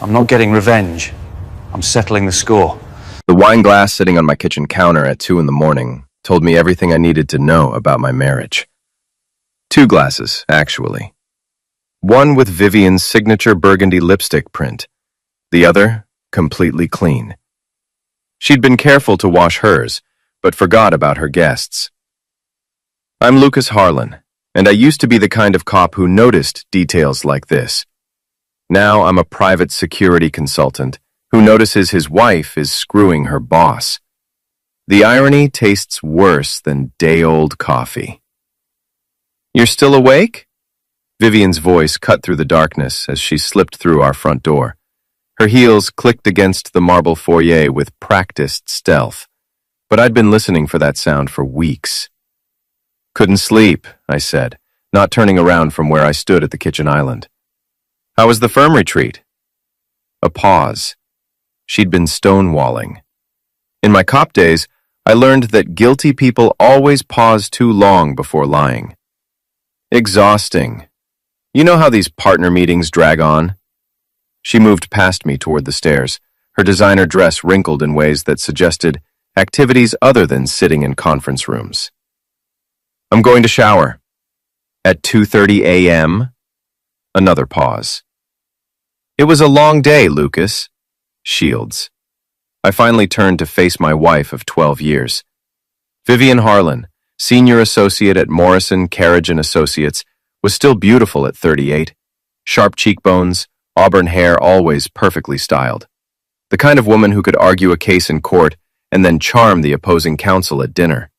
I'm not getting revenge. I'm settling the score. The wine glass sitting on my kitchen counter at 2 in the morning told me everything I needed to know about my marriage. 2 glasses, actually. One with Vivian's signature burgundy lipstick print. The other, completely clean. She'd been careful to wash hers, but forgot about her guests. I'm Lucas Harlan, and I used to be the kind of cop who noticed details like this. Now I'm a private security consultant who notices his wife is screwing her boss. The irony tastes worse than day-old coffee. You're still awake? Vivian's voice cut through the darkness as she slipped through our front door. Her heels clicked against the marble foyer with practiced stealth, but I'd been listening for that sound for weeks. Couldn't sleep, I said, not turning around from where I stood at the kitchen island. How was the firm retreat? A pause. She'd been stonewalling. In my cop days, I learned that guilty people always pause too long before lying. Exhausting. You know how these partner meetings drag on? She moved past me toward the stairs, her designer dress wrinkled in ways that suggested activities other than sitting in conference rooms. I'm going to shower. At 2:30 a.m.? Another pause. It was a long day, Lucas. Shields. I finally turned to face my wife of 12 years. Vivian Harlan, senior associate at Morrison, Carriage & Associates, was still beautiful at 38. Sharp cheekbones, auburn hair always perfectly styled. The kind of woman who could argue a case in court and then charm the opposing counsel at dinner.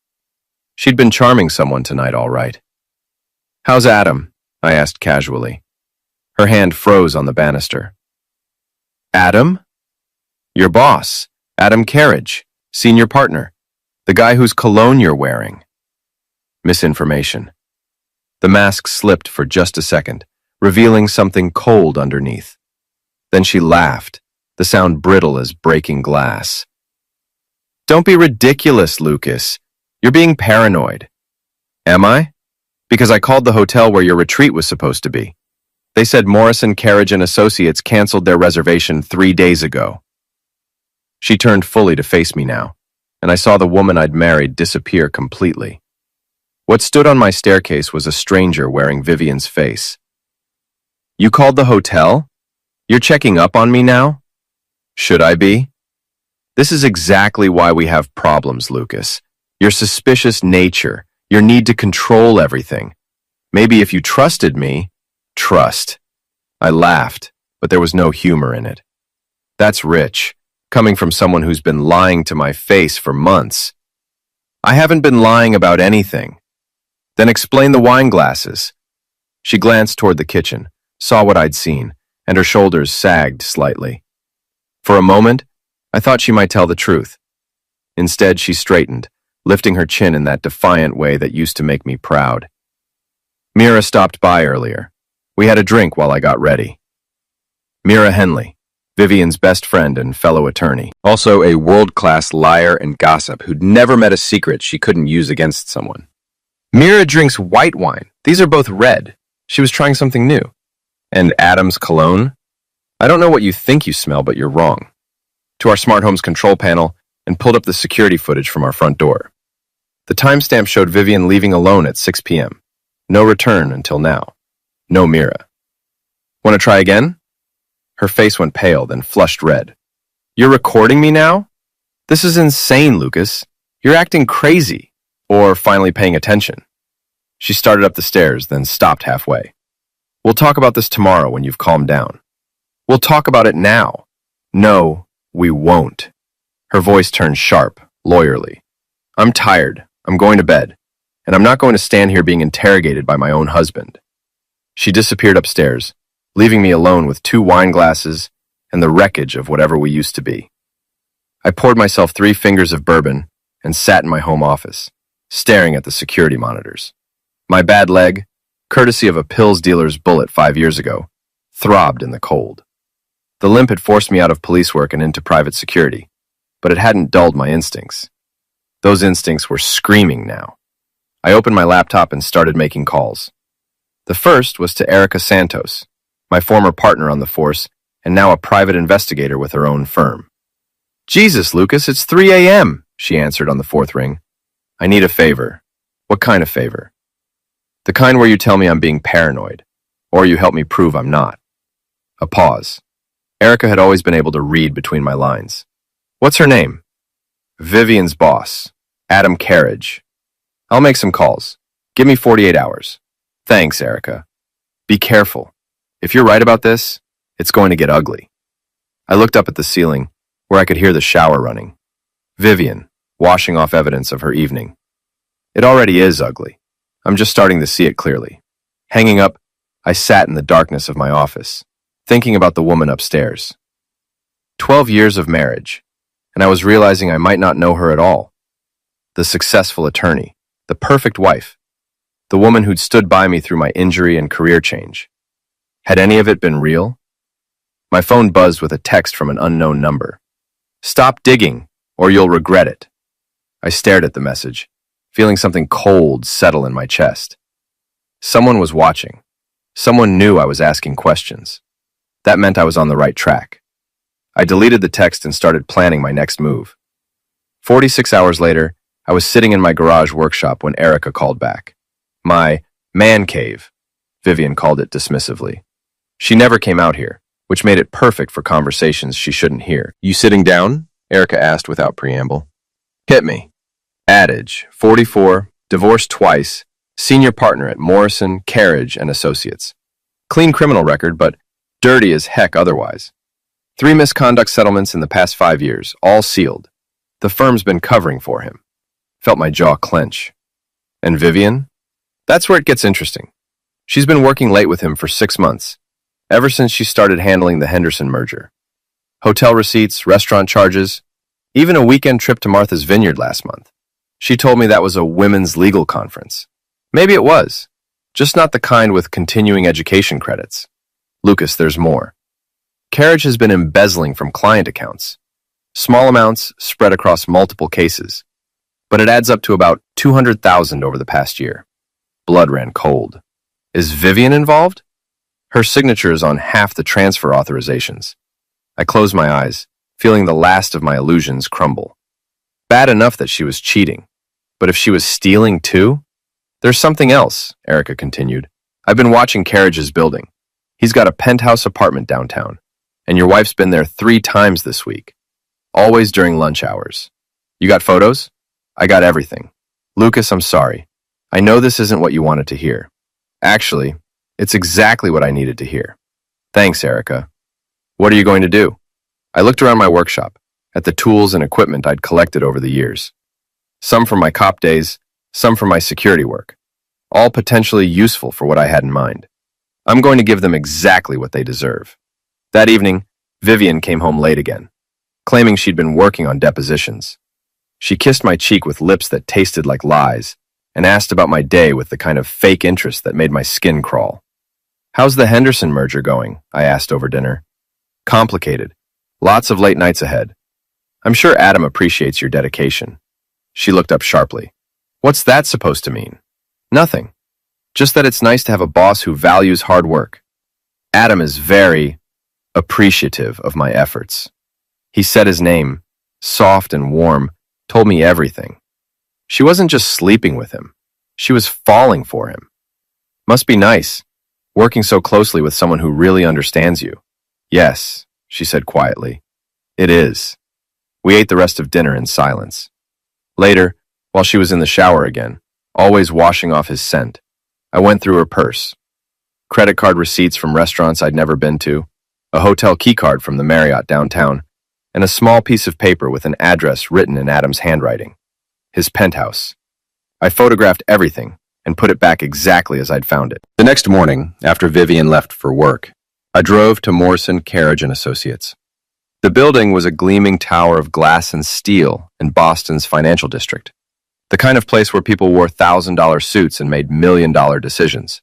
She'd been charming someone tonight, all right. How's Adam? I asked casually. Her hand froze on the banister. Adam? Your boss, Adam Carriage, senior partner, the guy whose cologne you're wearing. Misinformation. The mask slipped for just a second, revealing something cold underneath. Then she laughed, the sound brittle as breaking glass. Don't be ridiculous, Lucas. You're being paranoid. Am I? Because I called the hotel where your retreat was supposed to be. They said Morrison, Carriage & Associates canceled their reservation 3 days ago. She turned fully to face me now, and I saw the woman I'd married disappear completely. What stood on my staircase was a stranger wearing Vivian's face. You called the hotel? You're checking up on me now? Should I be? This is exactly why we have problems, Lucas. Your suspicious nature, your need to control everything. Maybe if you trusted me, trust. I laughed, but there was no humor in it. That's rich, coming from someone who's been lying to my face for months. I haven't been lying about anything. Then explain the wine glasses. She glanced toward the kitchen, saw what I'd seen, and her shoulders sagged slightly. For a moment, I thought she might tell the truth. Instead, she straightened, lifting her chin in that defiant way that used to make me proud. Mira stopped by earlier. We had a drink while I got ready. Mira Henley, Vivian's best friend and fellow attorney. Also a world-class liar and gossip who'd never met a secret she couldn't use against someone. Mira drinks white wine. These are both red. She was trying something new. And Adam's cologne? I don't know what you think you smell, but you're wrong. To our smart home's control panel and pulled up the security footage from our front door. The timestamp showed Vivian leaving alone at 6 p.m. No return until now. No Mira. Want to try again? Her face went pale, then flushed red. You're recording me now? This is insane, Lucas. You're acting crazy. Or finally paying attention. She started up the stairs, then stopped halfway. We'll talk about this tomorrow when you've calmed down. We'll talk about it now. No, we won't. Her voice turned sharp, lawyerly. I'm tired. I'm going to bed. And I'm not going to stand here being interrogated by my own husband. She disappeared upstairs, leaving me alone with 2 wine glasses and the wreckage of whatever we used to be. I poured myself 3 fingers of bourbon and sat in my home office, staring at the security monitors. My bad leg, courtesy of a pills dealer's bullet 5 years ago, throbbed in the cold. The limp had forced me out of police work and into private security, but it hadn't dulled my instincts. Those instincts were screaming now. I opened my laptop and started making calls. The first was to Erica Santos, my former partner on the force and now a private investigator with her own firm. Jesus, Lucas, it's 3 a.m., she answered on the fourth ring. I need a favor. What kind of favor? The kind where you tell me I'm being paranoid, or you help me prove I'm not. A pause. Erica had always been able to read between my lines. What's her name? Vivian's boss, Adam Carriage. I'll make some calls. Give me 48 hours. Thanks, Erica. Be careful. If you're right about this, it's going to get ugly. I looked up at the ceiling, where I could hear the shower running. Vivian, washing off evidence of her evening. It already is ugly. I'm just starting to see it clearly. Hanging up, I sat in the darkness of my office, thinking about the woman upstairs. 12 years of marriage, and I was realizing I might not know her at all. The successful attorney, the perfect wife, the woman who'd stood by me through my injury and career change. Had any of it been real? My phone buzzed with a text from an unknown number. Stop digging, or you'll regret it. I stared at the message, feeling something cold settle in my chest. Someone was watching. Someone knew I was asking questions. That meant I was on the right track. I deleted the text and started planning my next move. 46 hours later, I was sitting in my garage workshop when Erica called back. My man cave, Vivian called it dismissively. She never came out here, which made it perfect for conversations she shouldn't hear. You sitting down? Erica asked without preamble. Hit me. Adage, 44, divorced twice, senior partner at Morrison, Carriage and Associates. Clean criminal record, but dirty as heck otherwise. 3 misconduct settlements in the past 5 years, all sealed. The firm's been covering for him. Felt my jaw clench. And Vivian? That's where it gets interesting. She's been working late with him for 6 months, ever since she started handling the Henderson merger. Hotel receipts, restaurant charges, even a weekend trip to Martha's Vineyard last month. She told me that was a women's legal conference. Maybe it was, just not the kind with continuing education credits. Lucas, there's more. Carriage has been embezzling from client accounts. Small amounts spread across multiple cases, but it adds up to about $200,000 over the past year. Blood ran cold. Is Vivian involved? Her signature is on half the transfer authorizations. I closed my eyes, feeling the last of my illusions crumble. Bad enough that she was cheating, but if she was stealing too? There's something else, Erica continued. I've been watching Carriage's building. He's got a penthouse apartment downtown, and your wife's been there 3 times this week, always during lunch hours. You got photos? I got everything. Lucas, I'm sorry. I know this isn't what you wanted to hear. Actually, it's exactly what I needed to hear. Thanks, Erica. What are you going to do? I looked around my workshop, at the tools and equipment I'd collected over the years. Some from my cop days, some from my security work. All potentially useful for what I had in mind. I'm going to give them exactly what they deserve. That evening, Vivian came home late again, claiming she'd been working on depositions. She kissed my cheek with lips that tasted like lies, and asked about my day with the kind of fake interest that made my skin crawl. How's the Henderson merger going? I asked over dinner. Complicated. Lots of late nights ahead. I'm sure Adam appreciates your dedication. She looked up sharply. What's that supposed to mean? Nothing. Just that it's nice to have a boss who values hard work. Adam is very appreciative of my efforts. He said his name, soft and warm, told me everything. She wasn't just sleeping with him. She was falling for him. Must be nice, working so closely with someone who really understands you. Yes, she said quietly. It is. We ate the rest of dinner in silence. Later, while she was in the shower again, always washing off his scent, I went through her purse. Credit card receipts from restaurants I'd never been to, a hotel keycard from the Marriott downtown, and a small piece of paper with an address written in Adam's handwriting. His penthouse. I photographed everything and put it back exactly as I'd found it. The next morning, after Vivian left for work, I drove to Morrison, Carriage and Associates. The building was a gleaming tower of glass and steel in Boston's financial district, the kind of place where people wore $1,000 suits and made million-dollar decisions.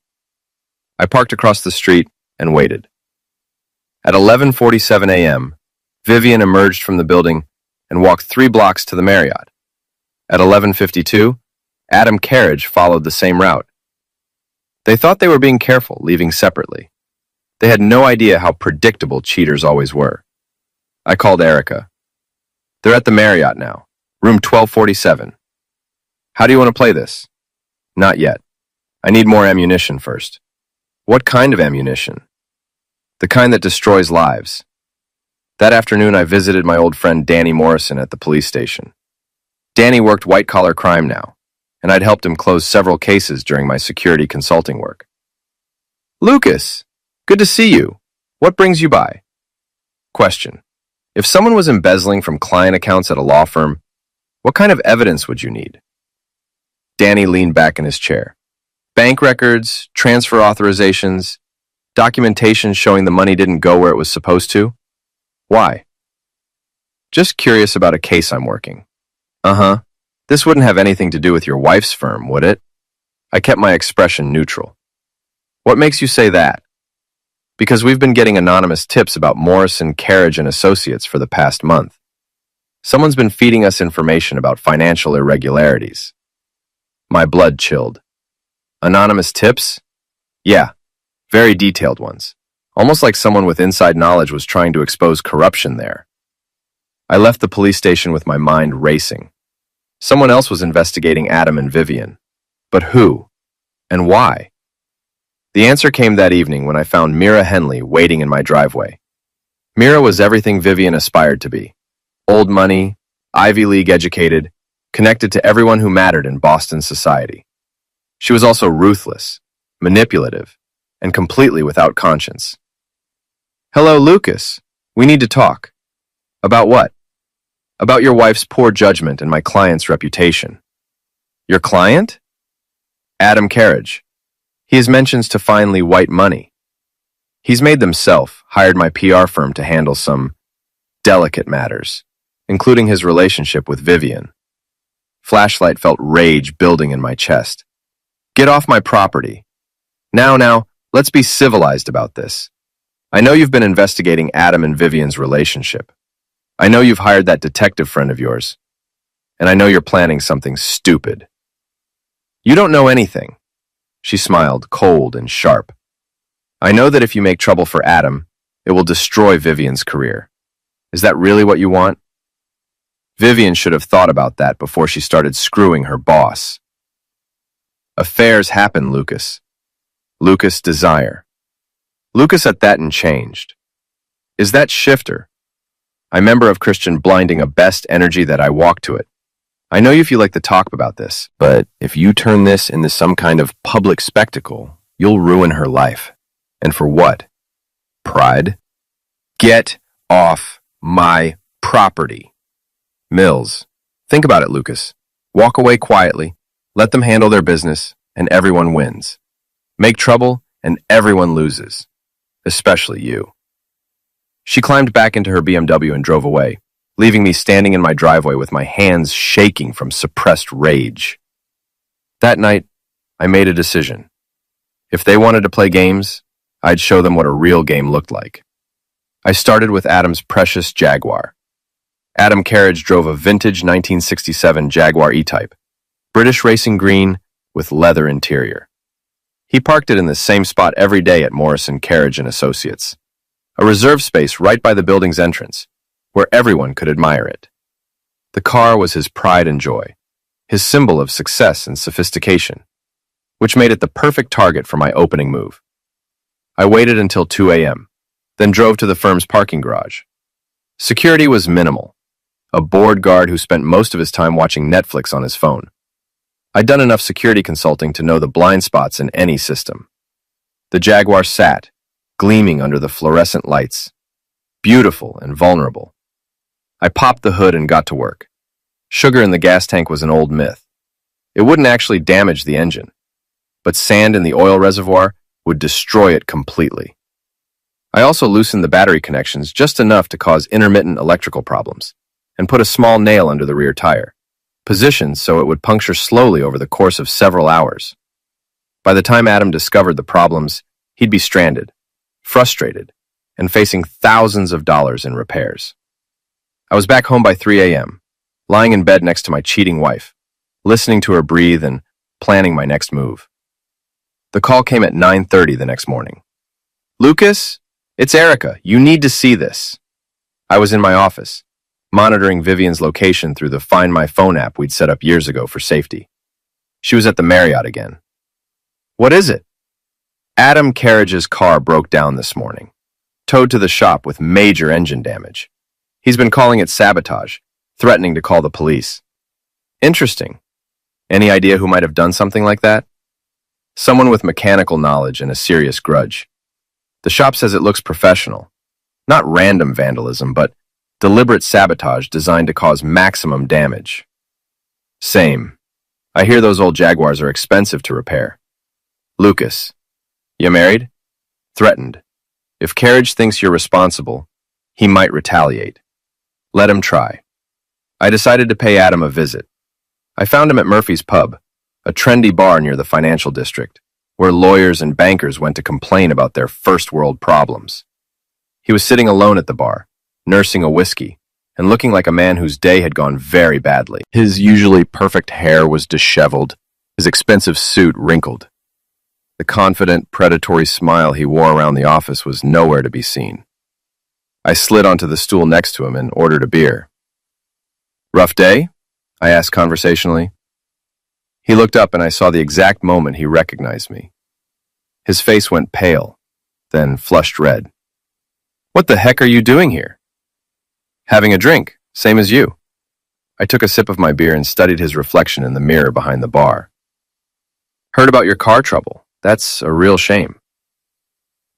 I parked across the street and waited. At 11:47 a.m., Vivian emerged from the building and walked 3 blocks to the Marriott. At 11:52, Adam Carriage followed the same route. They thought they were being careful, leaving separately. They had no idea how predictable cheaters always were. I called Erica. They're at the Marriott now, room 1247. How do you want to play this? Not yet. I need more ammunition first. What kind of ammunition? The kind that destroys lives. That afternoon, I visited my old friend Danny Morrison at the police station. Danny worked white-collar crime now, and I'd helped him close several cases during my security consulting work. Lucas, good to see you. What brings you by? Question. If someone was embezzling from client accounts at a law firm, what kind of evidence would you need? Danny leaned back in his chair. Bank records, transfer authorizations, documentation showing the money didn't go where it was supposed to? Why? Just curious about a case I'm working. Uh-huh. This wouldn't have anything to do with your wife's firm, would it? I kept my expression neutral. What makes you say that? Because we've been getting anonymous tips about Morrison, Carriage, and Associates for the past month. Someone's been feeding us information about financial irregularities. My blood chilled. Anonymous tips? Yeah, very detailed ones. Almost like someone with inside knowledge was trying to expose corruption there. I left the police station with my mind racing. Someone else was investigating Adam and Vivian. But who? And why? The answer came that evening when I found Mira Henley waiting in my driveway. Mira was everything Vivian aspired to be. Old money, Ivy League educated, connected to everyone who mattered in Boston society. She was also ruthless, manipulative, and completely without conscience. Hello, Lucas. We need to talk. About what? About your wife's poor judgment and my client's reputation. Your client? Adam Carriage. He has mentions to finally white money. He's made them hired my PR firm to handle some delicate matters, including his relationship with Vivian. Flashlight felt rage building in my chest. Get off my property. Now, let's be civilized about this. I know you've been investigating Adam and Vivian's relationship. I know you've hired that detective friend of yours. And I know you're planning something stupid. You don't know anything. She smiled, cold and sharp. I know that if you make trouble for Adam, it will destroy Vivian's career. Is that really what you want? Vivian should have thought about that before she started screwing her boss. Affairs happen, Lucas. Lucas desire. Lucas at that and changed. Is that shifter? I member of Christian blinding a best energy that I walk to it. I know you feel like to talk about this, but if you turn this into some kind of public spectacle, you'll ruin her life. And for what? Pride? Get off my property. Mills. Think about it, Lucas. Walk away quietly, let them handle their business, and everyone wins. Make trouble, and everyone loses. Especially you. She climbed back into her BMW and drove away, leaving me standing in my driveway with my hands shaking from suppressed rage. That night, I made a decision. If they wanted to play games, I'd show them what a real game looked like. I started with Adam's precious Jaguar. Adam Carriage drove a vintage 1967 Jaguar E-Type, British racing green with leather interior. He parked it in the same spot every day at Morrison, Carriage and Associates, a reserved space right by the building's entrance, where everyone could admire it. The car was his pride and joy, his symbol of success and sophistication, which made it the perfect target for my opening move. I waited until 2 a.m., then drove to the firm's parking garage. Security was minimal, a bored guard who spent most of his time watching Netflix on his phone. I'd done enough security consulting to know the blind spots in any system. The Jaguar sat, gleaming under the fluorescent lights, beautiful and vulnerable. I popped the hood and got to work. Sugar in the gas tank was an old myth. It wouldn't actually damage the engine, but sand in the oil reservoir would destroy it completely. I also loosened the battery connections just enough to cause intermittent electrical problems, and put a small nail under the rear tire, positioned so it would puncture slowly over the course of several hours. By the time Adam discovered the problems, he'd be stranded, frustrated, and facing thousands of dollars in repairs. I was back home by 3 a.m., lying in bed next to my cheating wife, listening to her breathe and planning my next move. The call came at 9:30 the next morning. Lucas, it's Erica. You need to see this. I was in my office, monitoring Vivian's location through the Find My Phone app we'd set up years ago for safety. She was at the Marriott again. What is it? Adam Carriage's car broke down this morning, towed to the shop with major engine damage. He's been calling it sabotage, threatening to call the police. Interesting. Any idea who might have done something like that? Someone with mechanical knowledge and a serious grudge. The shop says it looks professional. Not random vandalism, but deliberate sabotage designed to cause maximum damage. Same. I hear those old Jaguars are expensive to repair. Lucas, you married? Threatened. If Carriage thinks you're responsible, he might retaliate. Let him try. I decided to pay Adam a visit. I found him at Murphy's Pub, a trendy bar near the financial district, where lawyers and bankers went to complain about their first-world problems. He was sitting alone at the bar, nursing a whiskey, and looking like a man whose day had gone very badly. His usually perfect hair was disheveled, his expensive suit wrinkled. The confident, predatory smile he wore around the office was nowhere to be seen. I slid onto the stool next to him and ordered a beer. Rough day? I asked conversationally. He looked up and I saw the exact moment he recognized me. His face went pale, then flushed red. What the heck are you doing here? Having a drink, same as you. I took a sip of my beer and studied his reflection in the mirror behind the bar. Heard about your car trouble. That's a real shame.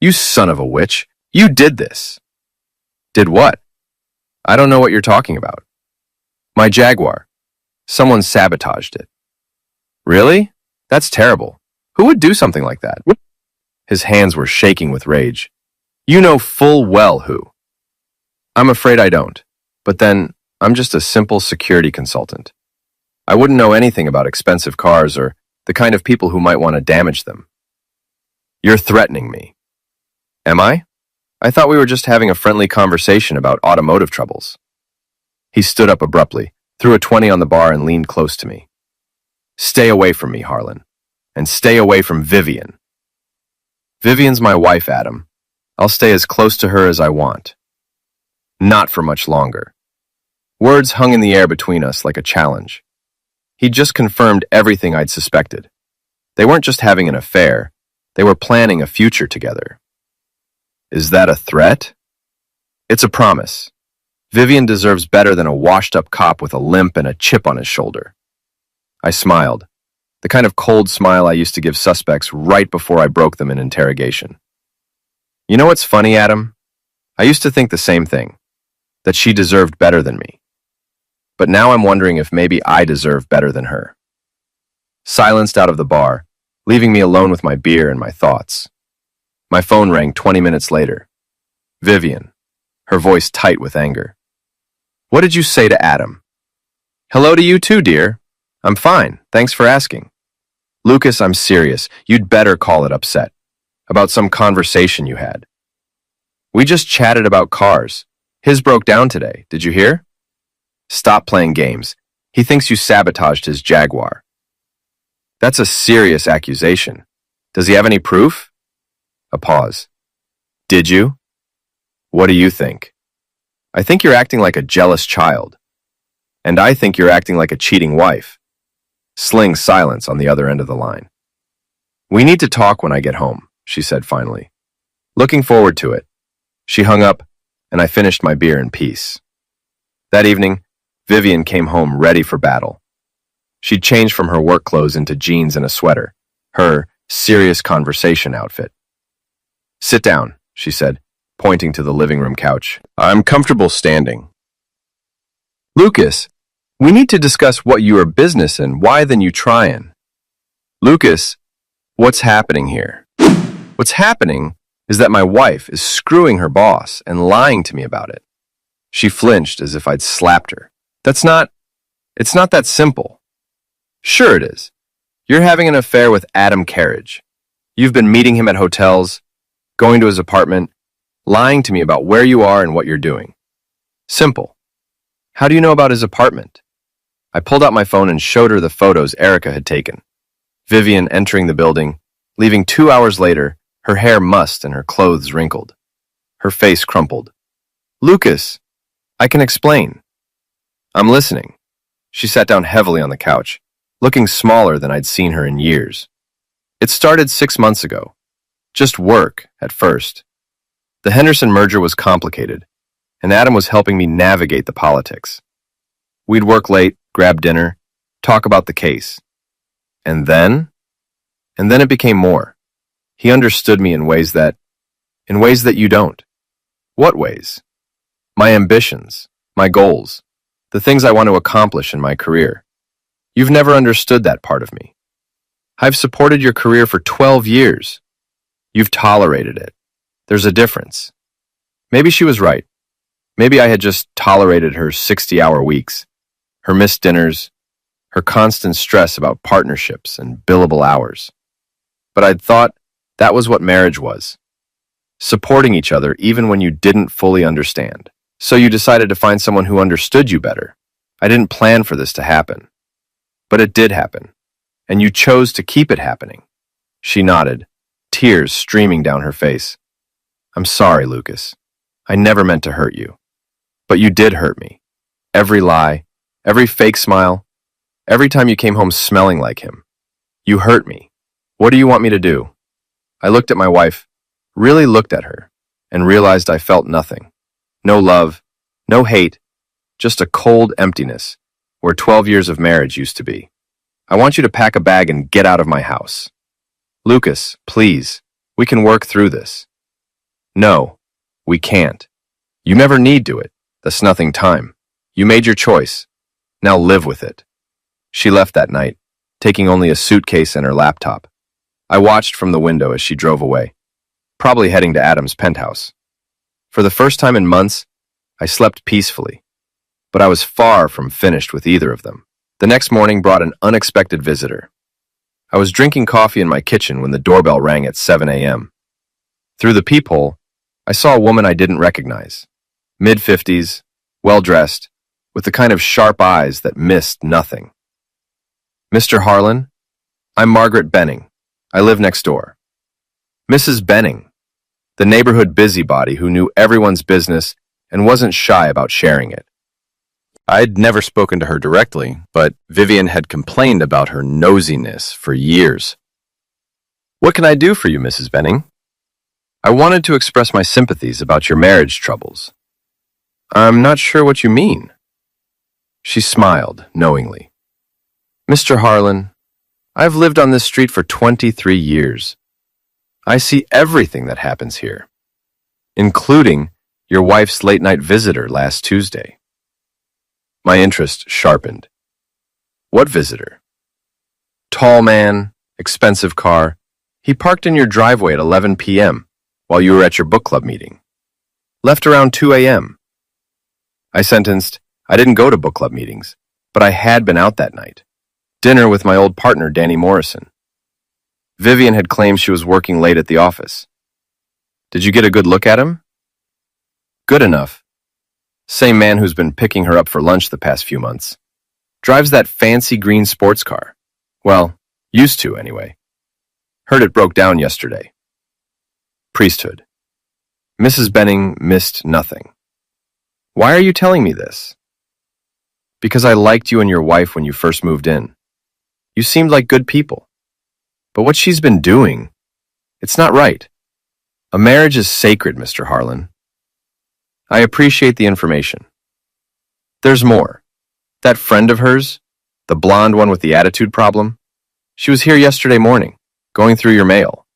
You son of a witch. You did this. Did what? I don't know what you're talking about. My Jaguar. Someone sabotaged it. Really? That's terrible. Who would do something like that? His hands were shaking with rage. You know full well who. I'm afraid I don't. But then, I'm just a simple security consultant. I wouldn't know anything about expensive cars or the kind of people who might want to damage them. You're threatening me. Am I? I thought we were just having a friendly conversation about automotive troubles. He stood up abruptly, threw a 20 on the bar and leaned close to me. Stay away from me, Harlan. And stay away from Vivian. Vivian's my wife, Adam. I'll stay as close to her as I want. Not for much longer. Words hung in the air between us like a challenge. He'd just confirmed everything I'd suspected. They weren't just having an affair, they were planning a future together. Is that a threat? It's a promise. Vivian deserves better than a washed-up cop with a limp and a chip on his shoulder. I smiled, the kind of cold smile I used to give suspects right before I broke them in interrogation. You know what's funny, Adam? I used to think the same thing, that she deserved better than me. But now I'm wondering if maybe I deserve better than her. Silenced out of the bar, leaving me alone with my beer and my thoughts. My phone rang 20 minutes later. Vivian, her voice tight with anger. What did you say to Adam? Hello to you too, dear. I'm fine, thanks for asking. Lucas, I'm serious. You'd better call it upset. About some conversation you had. We just chatted about cars. His broke down today, did you hear? Stop playing games. He thinks you sabotaged his Jaguar. That's a serious accusation. Does he have any proof? A pause. Did you? What do you think? I think you're acting like a jealous child. And I think you're acting like a cheating wife. Sling silence on the other end of the line. We need to talk when I get home, she said finally. Looking forward to it. She hung up, and I finished my beer in peace. That evening, Vivian came home ready for battle. She'd changed from her work clothes into jeans and a sweater, her serious conversation outfit. Sit down, she said, pointing to the living room couch. I'm comfortable standing. Lucas, we need to discuss what your business and why then you tryin'. Lucas, what's happening here? What's happening is that my wife is screwing her boss and lying to me about it. She flinched as if I'd slapped her. It's not that simple. Sure it is. You're having an affair with Adam Carriage. You've been meeting him at hotels, going to his apartment, lying to me about where you are and what you're doing. Simple. How do you know about his apartment? I pulled out my phone and showed her the photos Erica had taken. Vivian entering the building, leaving 2 hours later, her hair mussed and her clothes wrinkled. Her face crumpled. "Lucas, I can explain." "I'm listening." She sat down heavily on the couch, looking smaller than I'd seen her in years. "It started 6 months ago. Just work, at first. The Henderson merger was complicated, and Adam was helping me navigate the politics. We'd work late, grab dinner, talk about the case. And then it became more. He understood me in ways that you don't." "What ways?" "My ambitions, my goals, the things I want to accomplish in my career. You've never understood that part of me. I've supported your career for 12 years. You've tolerated it. There's a difference." Maybe she was right. Maybe I had just tolerated her 60-hour weeks, her missed dinners, her constant stress about partnerships and billable hours. But I'd thought that was what marriage was. Supporting each other even when you didn't fully understand. So you decided to find someone who understood you better. I didn't plan for this to happen. But it did happen. And you chose to keep it happening. She nodded, tears streaming down her face. "I'm sorry, Lucas. I never meant to hurt you. But you did hurt me. Every lie, every fake smile, every time you came home smelling like him. You hurt me. What do you want me to do?" I looked at my wife, really looked at her, and realized I felt nothing. No love, no hate, just a cold emptiness where 12 years of marriage used to be. "I want you to pack a bag and get out of my house." "Lucas, please, we can work through this." "No, we can't. You never need to it. That's nothing time. You made your choice. Now live with it." She left that night, taking only a suitcase and her laptop. I watched from the window as she drove away, probably heading to Adam's penthouse. For the first time in months, I slept peacefully, but I was far from finished with either of them. The next morning brought an unexpected visitor. I was drinking coffee in my kitchen when the doorbell rang at 7 a.m. Through the peephole, I saw a woman I didn't recognize. Mid-50s, well-dressed, with the kind of sharp eyes that missed nothing. "Mr. Harlan, I'm Margaret Benning. I live next door." Mrs. Benning, the neighborhood busybody who knew everyone's business and wasn't shy about sharing it. I'd never spoken to her directly, but Vivian had complained about her nosiness for years. "What can I do for you, Mrs. Benning?" "I wanted to express my sympathies about your marriage troubles." "I'm not sure what you mean." She smiled knowingly. "Mr. Harlan, I've lived on this street for 23 years. I see everything that happens here, including your wife's late-night visitor last Tuesday." My interest sharpened. "What visitor?" "Tall man, expensive car. He parked in your driveway at 11 p.m. while you were at your book club meeting. Left around 2 a.m. I sentenced, "I didn't go to book club meetings, but I had been out that night. Dinner with my old partner, Danny Morrison. Vivian had claimed she was working late at the office. Did you get a good look at him?" "Good enough. Same man who's been picking her up for lunch the past few months. Drives that fancy green sports car. Well, used to anyway. Heard it broke down yesterday." Priesthood. Mrs. Benning missed nothing. "Why are you telling me this?" "Because I liked you and your wife when you first moved in. You seemed like good people. But what she's been doing, it's not right. A marriage is sacred, Mr. Harlan." "I appreciate the information. There's more. That friend of hers, the blonde one with the attitude problem, she was here yesterday morning, going through your mail."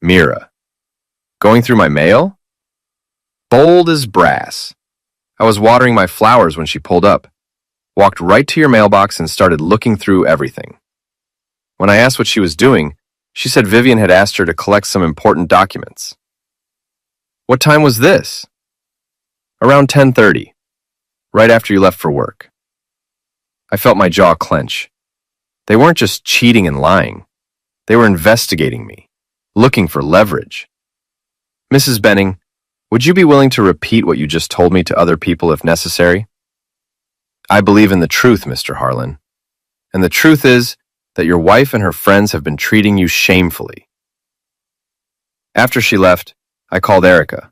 Mira. "Going through my mail?" Bold as brass. "I was watering my flowers when she pulled up, walked right to your mailbox and started looking through everything. When I asked what she was doing, she said Vivian had asked her to collect some important documents." "What time was this?" "Around 10:30, right after you left for work." I felt my jaw clench. They weren't just cheating and lying. They were investigating me, looking for leverage. "Mrs. Benning, would you be willing to repeat what you just told me to other people if necessary?" "I believe in the truth, Mr. Harlan. And the truth is that your wife and her friends have been treating you shamefully." After she left, I called Erica.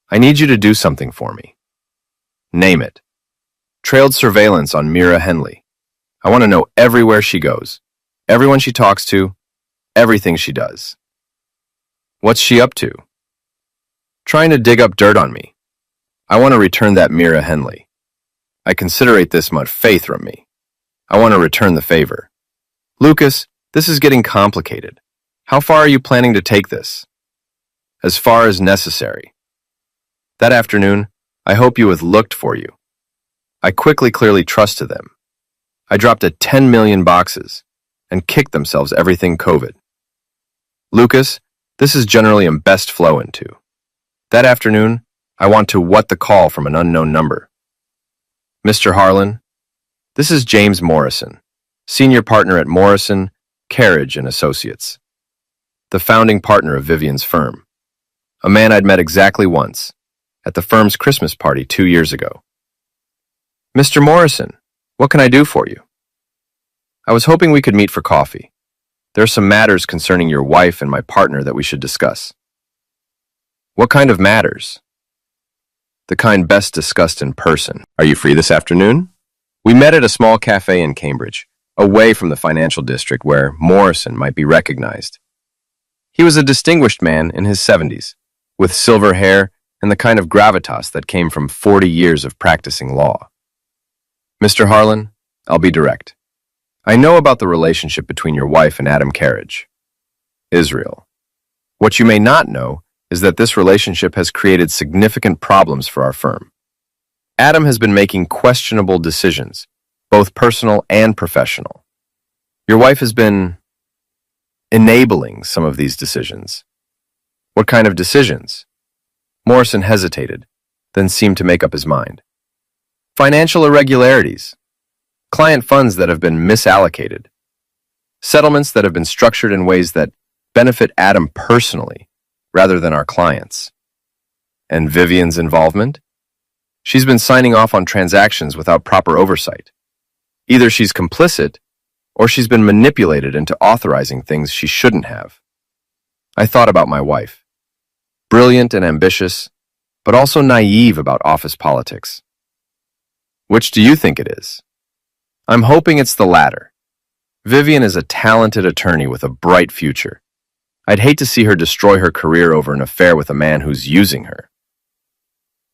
I need you to do something for me. Name it. Trailed surveillance on Mira Henley. I want to know everywhere she goes, everyone she talks to, everything she does. What's she up to? Trying to dig up dirt on me. I want to return that Mira Henley. I considerate this much faith from me. I want to return the favor. Lucas, this is getting complicated. How far are you planning to take this? As far as necessary. That afternoon, I hope you have looked for you. I quickly clearly trusted them. I dropped at 10 million boxes and kicked themselves everything COVID. Lucas, this is generally in best flow into. That afternoon, I want to what the call from an unknown number. Mr. Harlan, this is James Morrison, senior partner at Morrison, Carriage and Associates, the founding partner of Vivian's firm, a man I'd met exactly once, at the firm's Christmas party 2 years ago. Mr. Morrison, what can I do for you? I was hoping we could meet for coffee. There are some matters concerning your wife and my partner that we should discuss. What kind of matters? The kind best discussed in person. Are you free this afternoon? We met at a small cafe in Cambridge, away from the financial district where Morrison might be recognized. He was a distinguished man in his 70s, with silver hair and the kind of gravitas that came from 40 years of practicing law. Mr. Harlan, I'll be direct. I know about the relationship between your wife and Adam Carriage. Israel. What you may not know is that this relationship has created significant problems for our firm. Adam has been making questionable decisions, both personal and professional. Your wife has been enabling some of these decisions. What kind of decisions? Morrison hesitated, then seemed to make up his mind. Financial irregularities, client funds that have been misallocated, settlements that have been structured in ways that benefit Adam personally rather than our clients. And Vivian's involvement? She's been signing off on transactions without proper oversight. Either she's complicit or she's been manipulated into authorizing things she shouldn't have. I thought about my wife. Brilliant and ambitious, but also naive about office politics. Which do you think it is? I'm hoping it's the latter. Vivian is a talented attorney with a bright future. I'd hate to see her destroy her career over an affair with a man who's using her.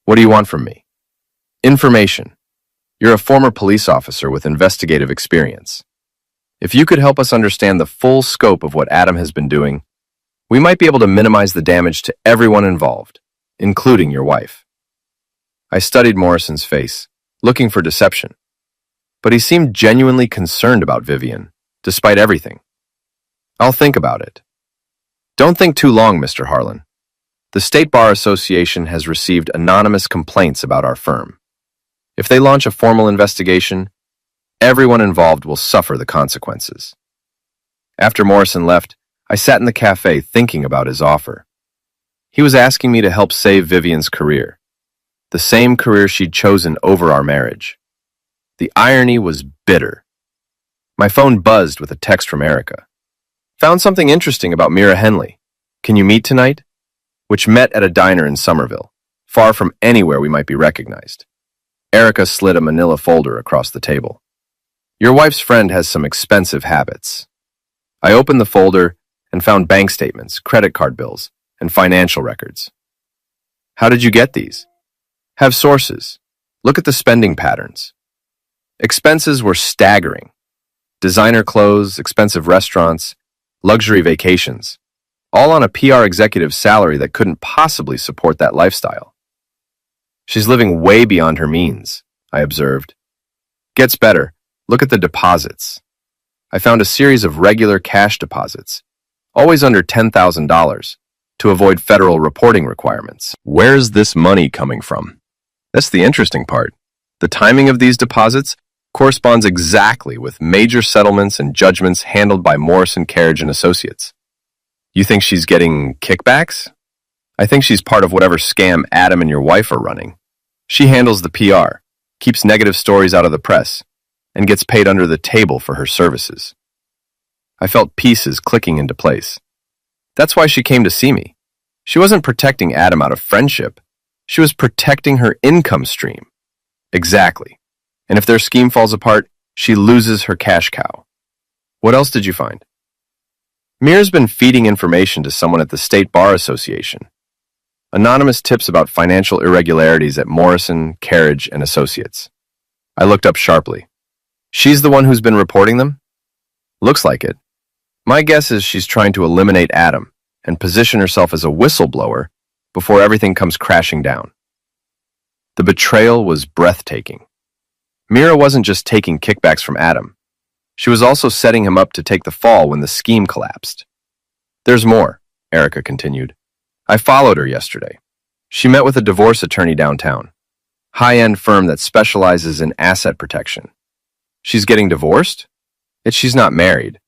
What do you want from me? Information. You're a former police officer with investigative experience. If you could help us understand the full scope of what Adam has been doing, we might be able to minimize the damage to everyone involved, including your wife. I studied Morrison's face, looking for deception, but he seemed genuinely concerned about Vivian, despite everything. I'll think about it. Don't think too long, Mr. Harlan. The State Bar Association has received anonymous complaints about our firm. If they launch a formal investigation, everyone involved will suffer the consequences. After Morrison left, I sat in the cafe thinking about his offer. He was asking me to help save Vivian's career, the same career she'd chosen over our marriage. The irony was bitter. My phone buzzed with a text from Erica. Found something interesting about Mira Henley. Can you meet tonight? Which met at a diner in Somerville, far from anywhere we might be recognized. Erica slid a manila folder across the table. Your wife's friend has some expensive habits. I opened the folder and found bank statements, credit card bills, and financial records. How did you get these? Have sources. Look at the spending patterns. Expenses were staggering. Designer clothes, expensive restaurants, luxury vacations, all on a PR executive's salary that couldn't possibly support that lifestyle. She's living way beyond her means, I observed. Gets better. Look at the deposits. I found a series of regular cash deposits, always under $10,000, to avoid federal reporting requirements. Where's this money coming from? That's the interesting part. The timing of these deposits corresponds exactly with major settlements and judgments handled by Morrison, Carriage and Associates. You think she's getting kickbacks? I think she's part of whatever scam Adam and your wife are running. She handles the PR, keeps negative stories out of the press, and gets paid under the table for her services. I felt pieces clicking into place. That's why she came to see me. She wasn't protecting Adam out of friendship. She was protecting her income stream. Exactly. And if their scheme falls apart, she loses her cash cow. What else did you find? Mira's been feeding information to someone at the State Bar Association. Anonymous tips about financial irregularities at Morrison, Carriage, and Associates. I looked up sharply. She's the one who's been reporting them? Looks like it. My guess is she's trying to eliminate Adam and position herself as a whistleblower before everything comes crashing down. The betrayal was breathtaking. Mira wasn't just taking kickbacks from Adam. She was also setting him up to take the fall when the scheme collapsed. There's more, Erica continued. I followed her yesterday. She met with a divorce attorney downtown, high-end firm that specializes in asset protection. She's getting divorced? She's not married,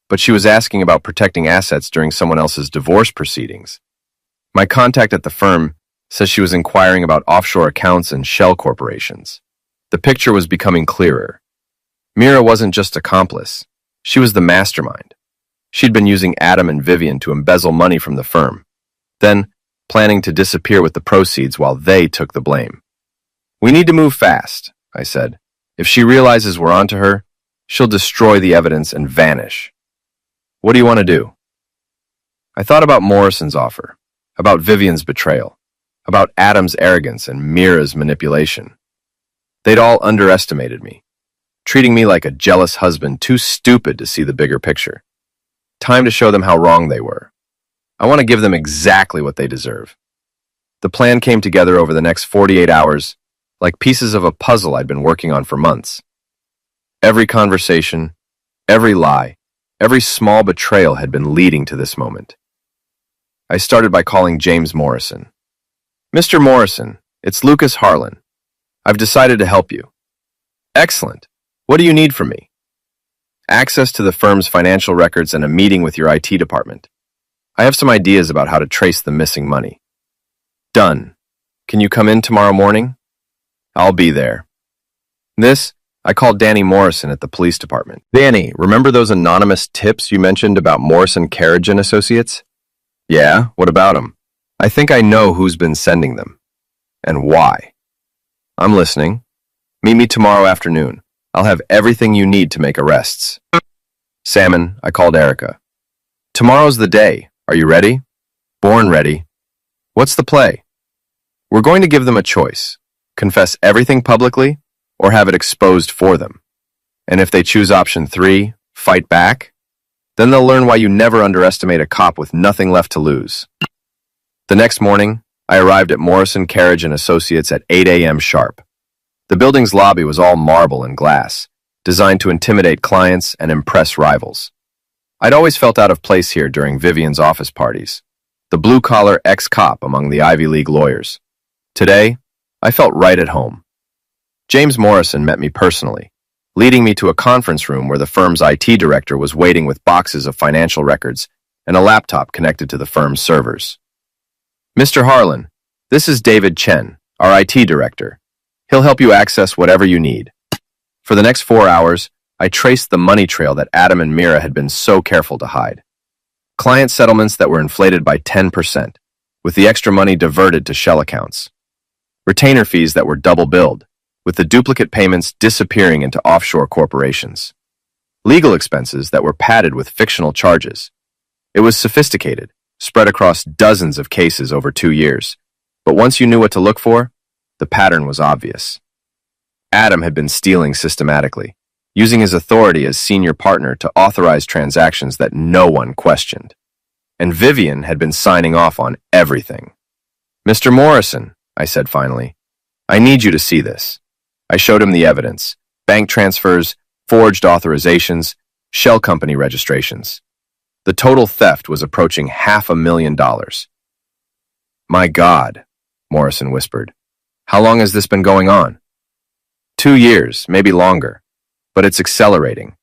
but she was asking about protecting assets during someone else's divorce proceedings. My contact at the firm says she was inquiring about offshore accounts and shell corporations. The picture was becoming clearer. Mira wasn't just accomplice. She was the mastermind. She'd been using Adam and Vivian to embezzle money from the firm, then planning to disappear with the proceeds while they took the blame. We need to move fast, I said. If she realizes we're onto her, she'll destroy the evidence and vanish. What do you want to do? I thought about Morrison's offer, about Vivian's betrayal, about Adam's arrogance and Mira's manipulation. They'd all underestimated me, treating me like a jealous husband too stupid to see the bigger picture. Time to show them how wrong they were. I want to give them exactly what they deserve. The plan came together over the next 48 hours, like pieces of a puzzle I'd been working on for months. Every conversation, every lie, every small betrayal had been leading to this moment. I started by calling James Morrison. Mr. Morrison, it's Lucas Harlan. I've decided to help you. Excellent. What do you need from me? Access to the firm's financial records and a meeting with your IT department. I have some ideas about how to trace the missing money. Done. Can you come in tomorrow morning? I'll be there. I called Danny Morrison at the police department. Danny, remember those anonymous tips you mentioned about Morrison, Carriage, and Associates? Yeah, what about them? I think I know who's been sending them. And why. I'm listening. Meet me tomorrow afternoon. I'll have everything you need to make arrests. Salmon, I called Erica. Tomorrow's the day. Are you ready? Born ready. What's the play? We're going to give them a choice. Confess everything publicly, or have it exposed for them. And if they choose option 3, fight back, then they'll learn why you never underestimate a cop with nothing left to lose. The next morning, I arrived at Morrison, Carriage, and Associates at 8 a.m. sharp. The building's lobby was all marble and glass, designed to intimidate clients and impress rivals. I'd always felt out of place here during Vivian's office parties, the blue-collar ex-cop among the Ivy League lawyers. Today, I felt right at home. James Morrison met me personally, leading me to a conference room where the firm's IT director was waiting with boxes of financial records and a laptop connected to the firm's servers. Mr. Harlan, this is David Chen, our IT director. He'll help you access whatever you need. For the next 4 hours, I traced the money trail that Adam and Mira had been so careful to hide. Client settlements that were inflated by 10%, with the extra money diverted to shell accounts. Retainer fees that were double billed, with the duplicate payments disappearing into offshore corporations. Legal expenses that were padded with fictional charges. It was sophisticated, spread across dozens of cases over 2 years. But once you knew what to look for, the pattern was obvious. Adam had been stealing systematically, using his authority as senior partner to authorize transactions that no one questioned. And Vivian had been signing off on everything. Mr. Morrison, I said finally, I need you to see this. I showed him the evidence, bank transfers, forged authorizations, shell company registrations. The total theft was approaching $500,000. My God, Morrison whispered. How long has this been going on? 2 years, maybe longer. But it's accelerating.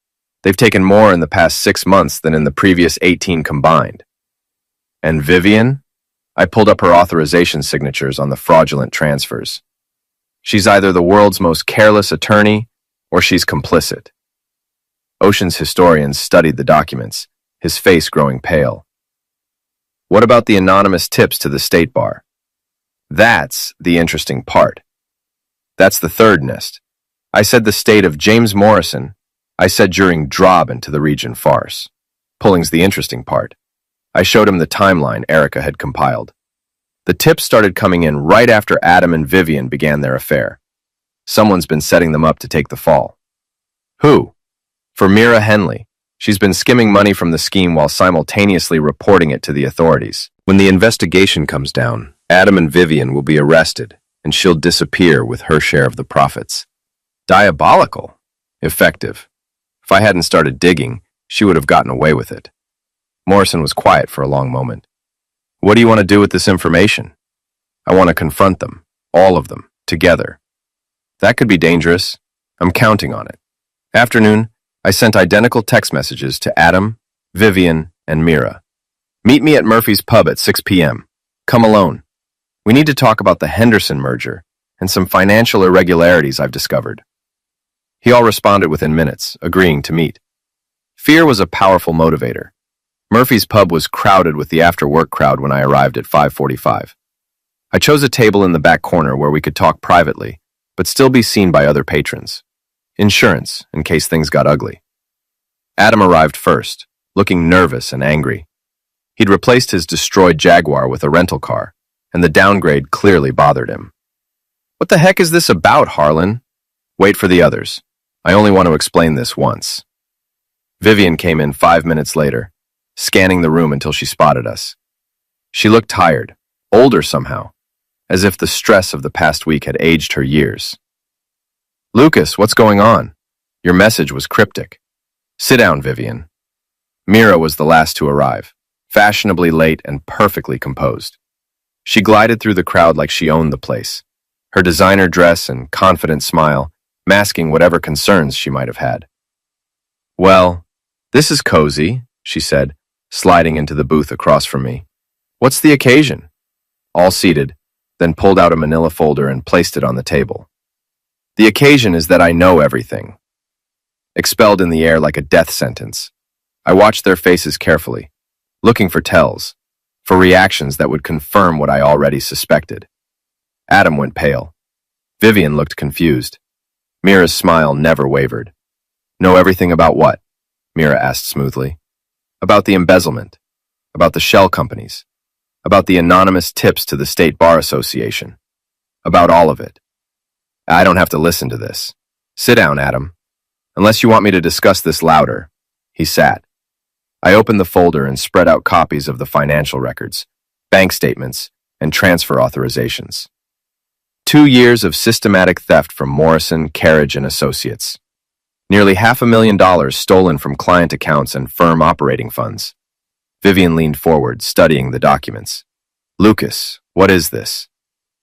They've taken more in the past 6 months than in the previous 18 combined. And Vivian? I pulled up her authorization signatures on the fraudulent transfers. She's either the world's most careless attorney, or she's complicit. Ocean's historian studied the documents, his face growing pale. What about the anonymous tips to the state bar? That's the interesting part. That's the third nest. I said the state of James Morrison. I said during Drob into the region farce. Pulling's the interesting part. I showed him the timeline Erica had compiled. The tips started coming in right after Adam and Vivian began their affair. Someone's been setting them up to take the fall. Who? For Mira Henley. She's been skimming money from the scheme while simultaneously reporting it to the authorities. When the investigation comes down, Adam and Vivian will be arrested, and she'll disappear with her share of the profits. Diabolical. Effective. If I hadn't started digging, she would have gotten away with it. Morrison was quiet for a long moment. What do you want to do with this information? I want to confront them, all of them, together. That could be dangerous. I'm counting on it. Afternoon, I sent identical text messages to Adam, Vivian, and Mira. Meet me at Murphy's Pub at 6 p.m. Come alone. We need to talk about the Henderson merger and some financial irregularities I've discovered. He all responded within minutes, agreeing to meet. Fear was a powerful motivator. Murphy's Pub was crowded with the after-work crowd when I arrived at 5:45. I chose a table in the back corner where we could talk privately, but still be seen by other patrons. Insurance, in case things got ugly. Adam arrived first, looking nervous and angry. He'd replaced his destroyed Jaguar with a rental car, and the downgrade clearly bothered him. What the heck is this about, Harlan? Wait for the others. I only want to explain this once. Vivian came in 5 minutes later, scanning the room until she spotted us. She looked tired, older somehow, as if the stress of the past week had aged her years. Lucas, what's going on? Your message was cryptic. Sit down, Vivian. Mira was the last to arrive, fashionably late and perfectly composed. She glided through the crowd like she owned the place, her designer dress and confident smile masking whatever concerns she might have had. Well, this is cozy, she said, sliding into the booth across from me. What's the occasion? All seated, then pulled out a manila folder and placed it on the table. The occasion is that I know everything. Expelled in the air like a death sentence, I watched their faces carefully, looking for tells, for reactions that would confirm what I already suspected. Adam went pale. Vivian looked confused. Mira's smile never wavered. Know everything about what? Mira asked smoothly. About the embezzlement, about the shell companies, about the anonymous tips to the State Bar Association, about all of it. I don't have to listen to this. Sit down, Adam. Unless you want me to discuss this louder. He sat. I opened the folder and spread out copies of the financial records, bank statements, and transfer authorizations. 2 years of systematic theft from Morrison, Carriage, and Associates. Nearly $500,000 stolen from client accounts and firm operating funds. Vivian leaned forward, studying the documents. Lucas, what is this?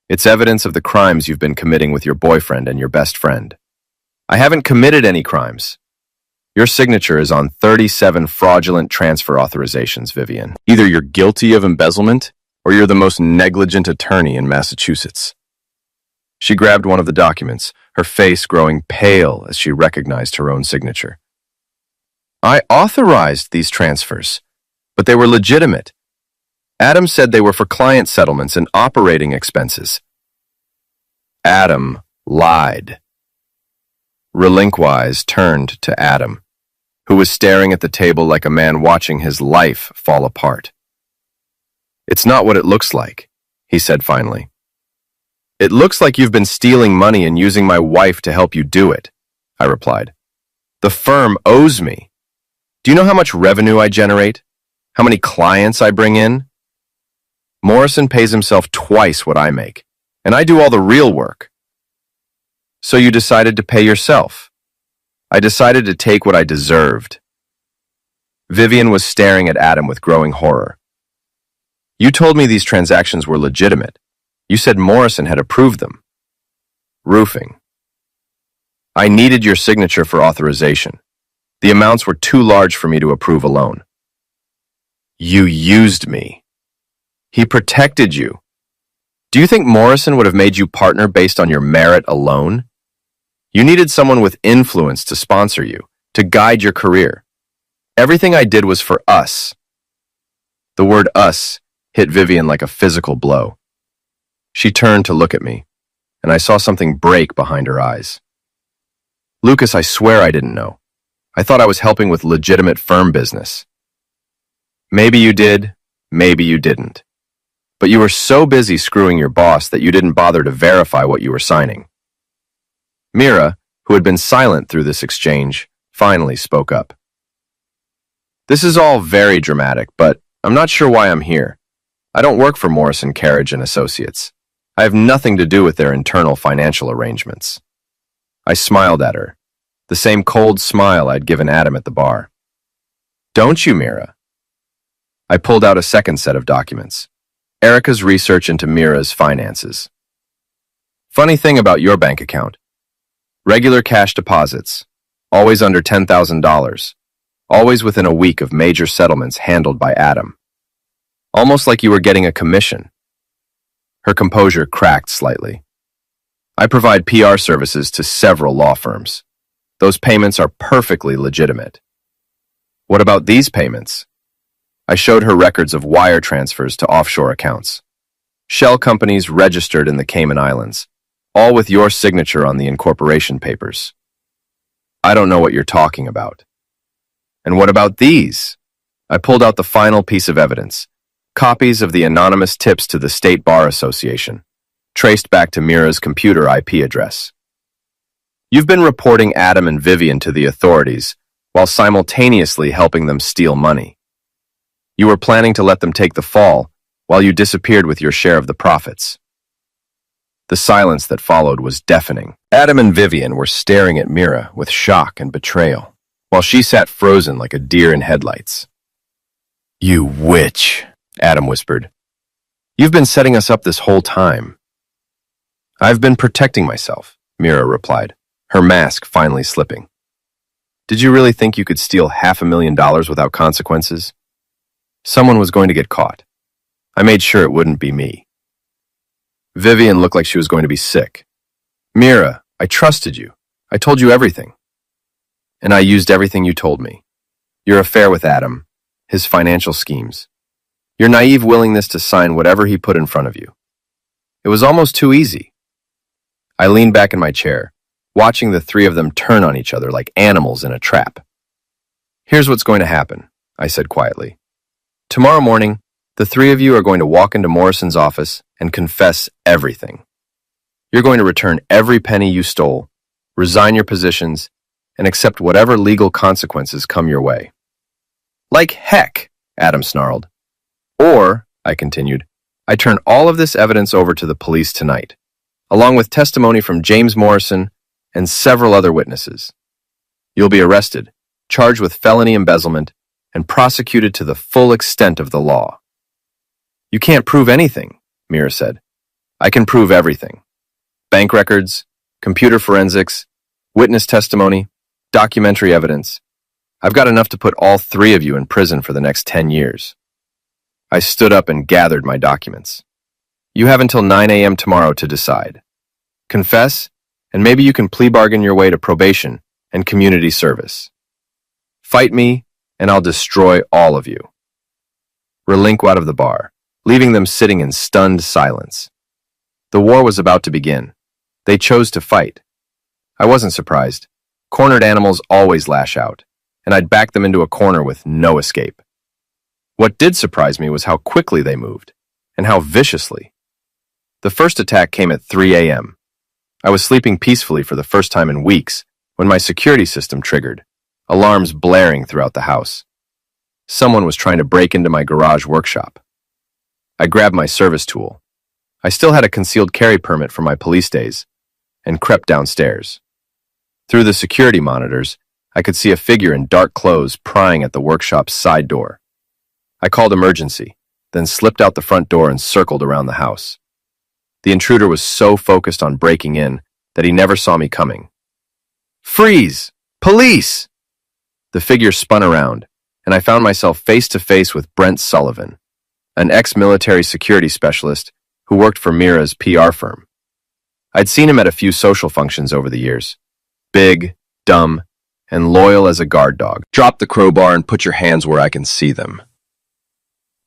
It's evidence of the crimes you've been committing with your boyfriend and your best friend. I haven't committed any crimes. Your signature is on 37 fraudulent transfer authorizations, Vivian. Either you're guilty of embezzlement, or you're the most negligent attorney in Massachusetts. She grabbed one of the documents, her face growing pale as she recognized her own signature. I authorized these transfers, but they were legitimate. Adam said they were for client settlements and operating expenses. Adam lied. Relinquise turned to Adam, who was staring at the table like a man watching his life fall apart. It's not what it looks like, he said finally. It looks like you've been stealing money and using my wife to help you do it, I replied. The firm owes me. Do you know how much revenue I generate? How many clients I bring in? Morrison pays himself twice what I make, and I do all the real work. So you decided to pay yourself. I decided to take what I deserved. Vivian was staring at Adam with growing horror. You told me these transactions were legitimate. You said Morrison had approved them. Roofing. I needed your signature for authorization. The amounts were too large for me to approve alone. You used me. He protected you. Do you think Morrison would have made you partner based on your merit alone? You needed someone with influence to sponsor you, to guide your career. Everything I did was for us. The word us hit Vivian like a physical blow. She turned to look at me, and I saw something break behind her eyes. Lucas, I swear I didn't know. I thought I was helping with legitimate firm business. Maybe you did, maybe you didn't. But you were so busy screwing your boss that you didn't bother to verify what you were signing. Mira, who had been silent through this exchange, finally spoke up. This is all very dramatic, but I'm not sure why I'm here. I don't work for Morrison Carriage and Associates. I have nothing to do with their internal financial arrangements. I smiled at her, the same cold smile I'd given Adam at the bar. Don't you, Mira? I pulled out a second set of documents. Erica's research into Mira's finances. Funny thing about your bank account. Regular cash deposits, always under $10,000, always within a week of major settlements handled by Adam. Almost like you were getting a commission. Her composure cracked slightly. I provide PR services to several law firms. Those payments are perfectly legitimate. What about these payments? I showed her records of wire transfers to offshore accounts. Shell companies registered in the Cayman Islands, all with your signature on the incorporation papers. I don't know what you're talking about. And what about these? I pulled out the final piece of evidence, copies of the anonymous tips to the State Bar Association, traced back to Mira's computer IP address. You've been reporting Adam and Vivian to the authorities while simultaneously helping them steal money. You were planning to let them take the fall while you disappeared with your share of the profits. The silence that followed was deafening. Adam and Vivian were staring at Mira with shock and betrayal, while she sat frozen like a deer in headlights. You witch, Adam whispered. You've been setting us up this whole time. I've been protecting myself, Mira replied, her mask finally slipping. Did you really think you could steal $500,000 without consequences? Someone was going to get caught. I made sure it wouldn't be me. Vivian looked like she was going to be sick. Mira, I trusted you. I told you everything. And I used everything you told me. Your affair with Adam, his financial schemes, your naive willingness to sign whatever he put in front of you. It was almost too easy. I leaned back in my chair, watching the three of them turn on each other like animals in a trap. Here's what's going to happen, I said quietly. Tomorrow morning, the three of you are going to walk into Morrison's office and confess everything. You're going to return every penny you stole, resign your positions, and accept whatever legal consequences come your way. Like heck, Adam snarled. Or, I continued, I turn all of this evidence over to the police tonight, along with testimony from James Morrison and several other witnesses. You'll be arrested, charged with felony embezzlement, and prosecuted to the full extent of the law. You can't prove anything, Mira said. I can prove everything. Bank records, computer forensics, witness testimony, documentary evidence. I've got enough to put all three of you in prison for the next 10 years. I stood up and gathered my documents. You have until 9 a.m. tomorrow to decide. Confess, and maybe you can plea bargain your way to probation and community service. Fight me, and I'll destroy all of you. Relinquo out of the bar, leaving them sitting in stunned silence. The war was about to begin. They chose to fight. I wasn't surprised. Cornered animals always lash out, and I'd back them into a corner with no escape. What did surprise me was how quickly they moved, and how viciously. The first attack came at 3 a.m. I was sleeping peacefully for the first time in weeks when my security system triggered, alarms blaring throughout the house. Someone was trying to break into my garage workshop. I grabbed my service tool. I still had a concealed carry permit from my police days, and crept downstairs. Through the security monitors, I could see a figure in dark clothes prying at the workshop's side door. I called emergency, then slipped out the front door and circled around the house. The intruder was so focused on breaking in that he never saw me coming. Freeze! Police! The figure spun around, and I found myself face to face with Brent Sullivan, an ex-military security specialist who worked for Mira's PR firm. I'd seen him at a few social functions over the years. Big, dumb, and loyal as a guard dog. Drop the crowbar and put your hands where I can see them.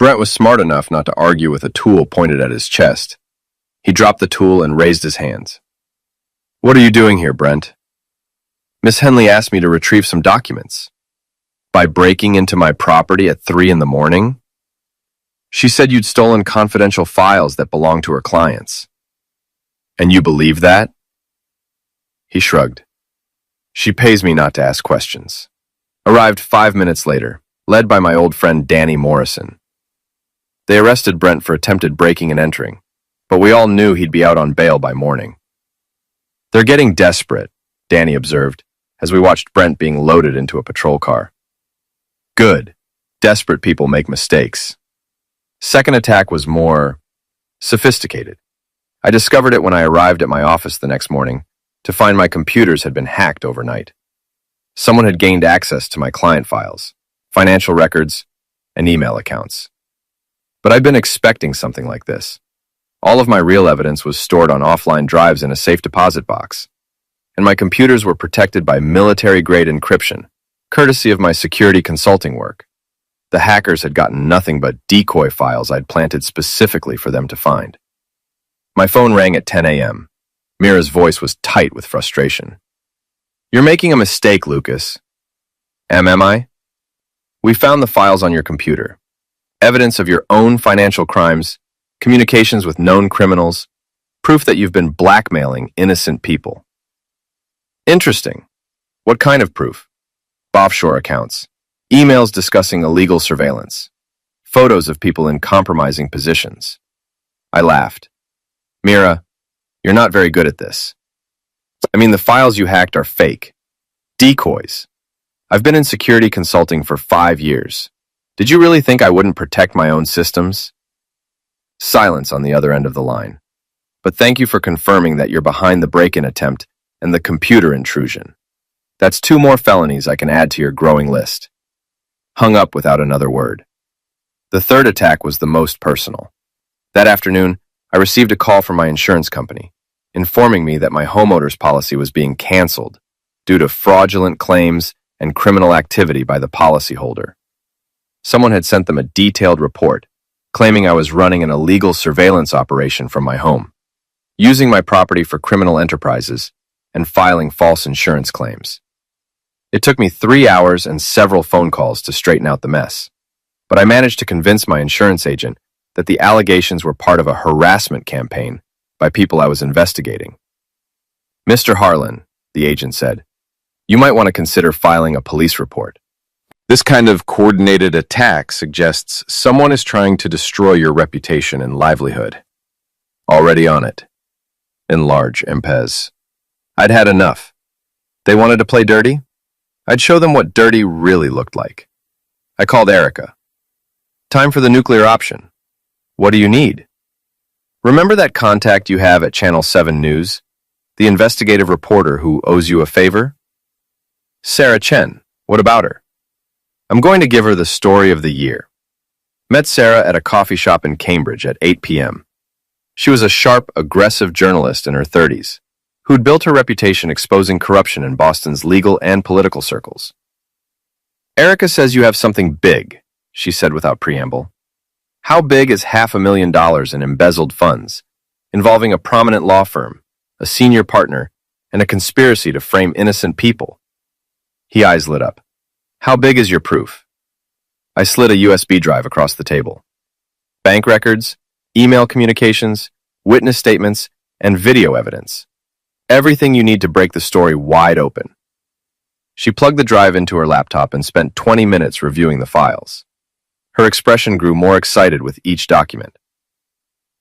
Brent was smart enough not to argue with a tool pointed at his chest. He dropped the tool and raised his hands. "What are you doing here, Brent?" "Miss Henley asked me to retrieve some documents." "By breaking into my property at 3 in the morning? She said you'd stolen confidential files that belonged to her clients." "And you believe that?" He shrugged. "She pays me not to ask questions." Arrived 5 minutes later, led by my old friend Danny Morrison. They arrested Brent for attempted breaking and entering, but we all knew he'd be out on bail by morning. "They're getting desperate," Danny observed, as we watched Brent being loaded into a patrol car. "Good. Desperate people make mistakes." Second attack was more sophisticated. I discovered it when I arrived at my office the next morning to find my computers had been hacked overnight. Someone had gained access to my client files, financial records, and email accounts. But I'd been expecting something like this. All of my real evidence was stored on offline drives in a safe deposit box, and my computers were protected by military-grade encryption, courtesy of my security consulting work. The hackers had gotten nothing but decoy files I'd planted specifically for them to find. My phone rang at 10 a.m. Mira's voice was tight with frustration. "You're making a mistake, Lucas." Am I? "We found the files on your computer. Evidence of your own financial crimes, communications with known criminals, proof that you've been blackmailing innocent people." "Interesting. What kind of proof?" "Offshore accounts, emails discussing illegal surveillance, photos of people in compromising positions." I laughed. "Mira, you're not very good at this. I mean, the files you hacked are fake. Decoys. I've been in security consulting for 5 years. Did you really think I wouldn't protect my own systems?" Silence on the other end of the line. "But thank you for confirming that you're behind the break-in attempt and the computer intrusion. That's 2 more felonies I can add to your growing list." Hung up without another word. The third attack was the most personal. That afternoon, I received a call from my insurance company, informing me that my homeowner's policy was being canceled due to fraudulent claims and criminal activity by the policyholder. Someone had sent them a detailed report, claiming I was running an illegal surveillance operation from my home, using my property for criminal enterprises, and filing false insurance claims. It took me 3 hours and several phone calls to straighten out the mess, but I managed to convince my insurance agent that the allegations were part of a harassment campaign by people I was investigating. "Mr. Harlan," the agent said, "you might want to consider filing a police report. This kind of coordinated attack suggests someone is trying to destroy your reputation and livelihood." "Already on it." Enlarge, Empez. I'd had enough. They wanted to play dirty? I'd show them what dirty really looked like. I called Erica. "Time for the nuclear option. What do you need?" "Remember that contact you have at Channel 7 News? The investigative reporter who owes you a favor?" "Sarah Chen. What about her?" "I'm going to give her the story of the year." Met Sarah at a coffee shop in Cambridge at 8 p.m. She was a sharp, aggressive journalist in her 30s, who'd built her reputation exposing corruption in Boston's legal and political circles. "Erica says you have something big," she said without preamble. "How big is $500,000 in embezzled funds, involving a prominent law firm, a senior partner, and a conspiracy to frame innocent people?" His eyes lit up. "How big is your proof?" I slid a USB drive across the table. "Bank records, email communications, witness statements, and video evidence. Everything you need to break the story wide open." She plugged the drive into her laptop and spent 20 minutes reviewing the files. Her expression grew more excited with each document.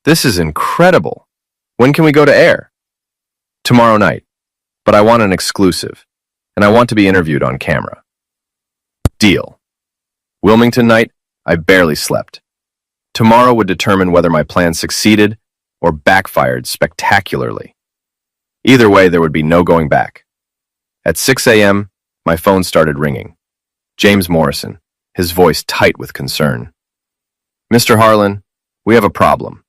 "This is incredible. When can we go to air?" "Tomorrow night. But I want an exclusive, and I want to be interviewed on camera." Deal. Wilmington night, I barely slept. Tomorrow would determine whether my plan succeeded or backfired spectacularly. Either way, there would be no going back. At 6 a.m., my phone started ringing. James Morrison, his voice tight with concern. "Mr. Harlan, we have a problem.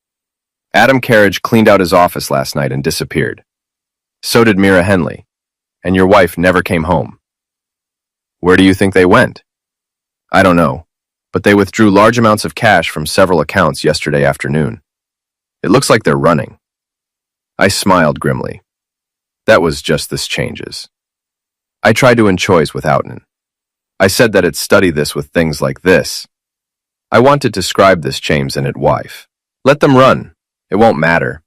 Adam Carriage cleaned out his office last night and disappeared. So did Mira Henley, and your wife never came home." "Where do you think they went?" "I don't know. but they withdrew large amounts of cash from several accounts yesterday afternoon. It looks like they're running. I smiled grimly. That was just this changes. I tried to choice with Outnan. I said that it study this with things like this. I want to describe this James and it wife. Let them run. It won't matter.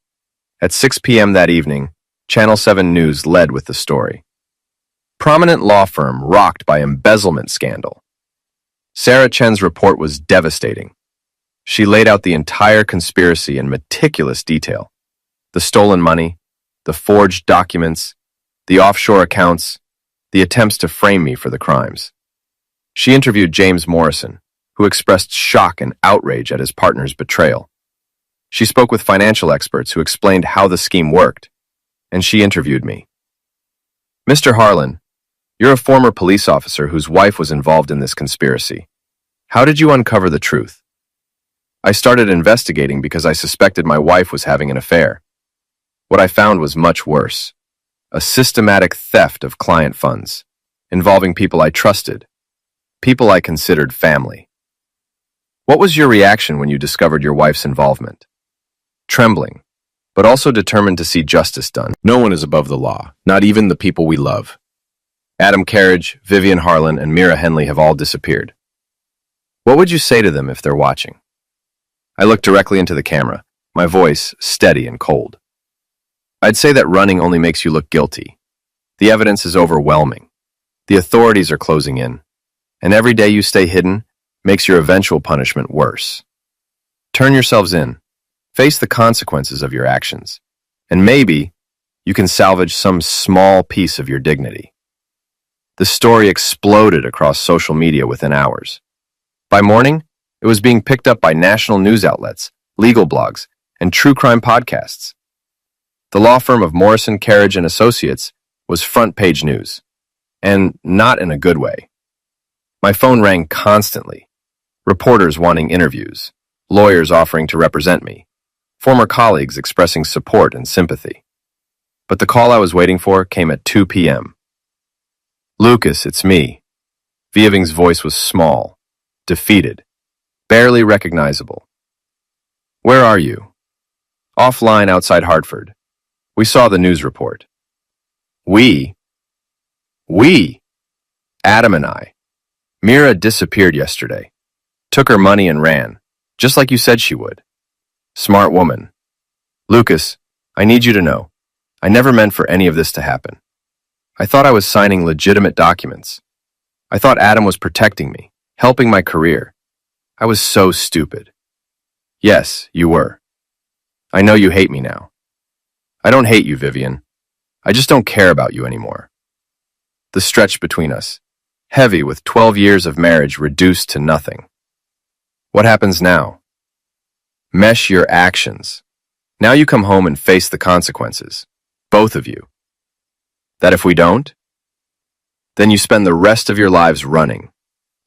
At 6 p.m. that evening, Channel 7 News led with the story. Prominent law firm rocked by embezzlement scandal. Sarah Chen's report was devastating. She laid out the entire conspiracy in meticulous detail. The stolen money, the forged documents, the offshore accounts, the attempts to frame me for the crimes. She interviewed James Morrison, who expressed shock and outrage at his partner's betrayal. She spoke with financial experts who explained how the scheme worked, and she interviewed me. Mr. Harlan, you're a former police officer whose wife was involved in this conspiracy. How did you uncover the truth? I started investigating because I suspected my wife was having an affair. What I found was much worse. A systematic theft of client funds, involving people I trusted, people I considered family. What was your reaction when you discovered your wife's involvement? Trembling, but also determined to see justice done. No one is above the law, not even the people we love. Adam Carriage, Vivian Harlan, and Mira Henley have all disappeared. What would you say to them if they're watching? I looked directly into the camera, my voice steady and cold. I'd say that running only makes you look guilty. The evidence is overwhelming. The authorities are closing in, and every day you stay hidden makes your eventual punishment worse. Turn yourselves in. Face the consequences of your actions, and maybe you can salvage some small piece of your dignity. The story exploded across social media within hours. By morning, it was being picked up by national news outlets, legal blogs, and true crime podcasts. The law firm of Morrison, Carriage and Associates was front-page news, and not in a good way. My phone rang constantly. Reporters wanting interviews, lawyers offering to represent me, former colleagues expressing support and sympathy. But the call I was waiting for came at 2 p.m. Lucas, it's me. Vieving's voice was small, defeated, barely recognizable. Where are you? Offline outside Hartford. We saw the news report. We? Adam and I. Mira disappeared yesterday. Took her money and ran, just like you said she would. Smart woman. Lucas, I need you to know, I never meant for any of this to happen. I thought I was signing legitimate documents. I thought Adam was protecting me, helping my career. I was so stupid. Yes, you were. I know you hate me now. I don't hate you, Vivian. I just don't care about you anymore. The stretch between us, heavy with 12 years of marriage reduced to nothing. What happens now? Mesh your actions. Now you come home and face the consequences, both of you. That if we don't, then you spend the rest of your lives running,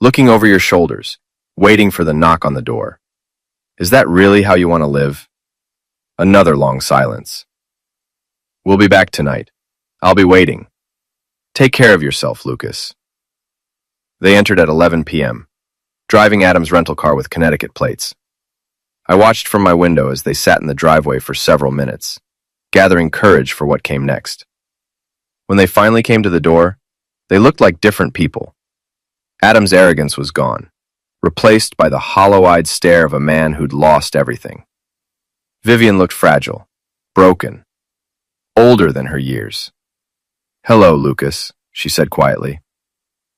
looking over your shoulders, waiting for the knock on the door. Is that really how you want to live? Another long silence. We'll be back tonight. I'll be waiting. Take care of yourself, Lucas. They entered at 11 p.m., driving Adam's rental car with Connecticut plates. I watched from my window as they sat in the driveway for several minutes, gathering courage for what came next. When they finally came to the door, they looked like different people. Adam's arrogance was gone, replaced by the hollow-eyed stare of a man who'd lost everything. Vivian looked fragile, broken, older than her years. Hello, Lucas, she said quietly.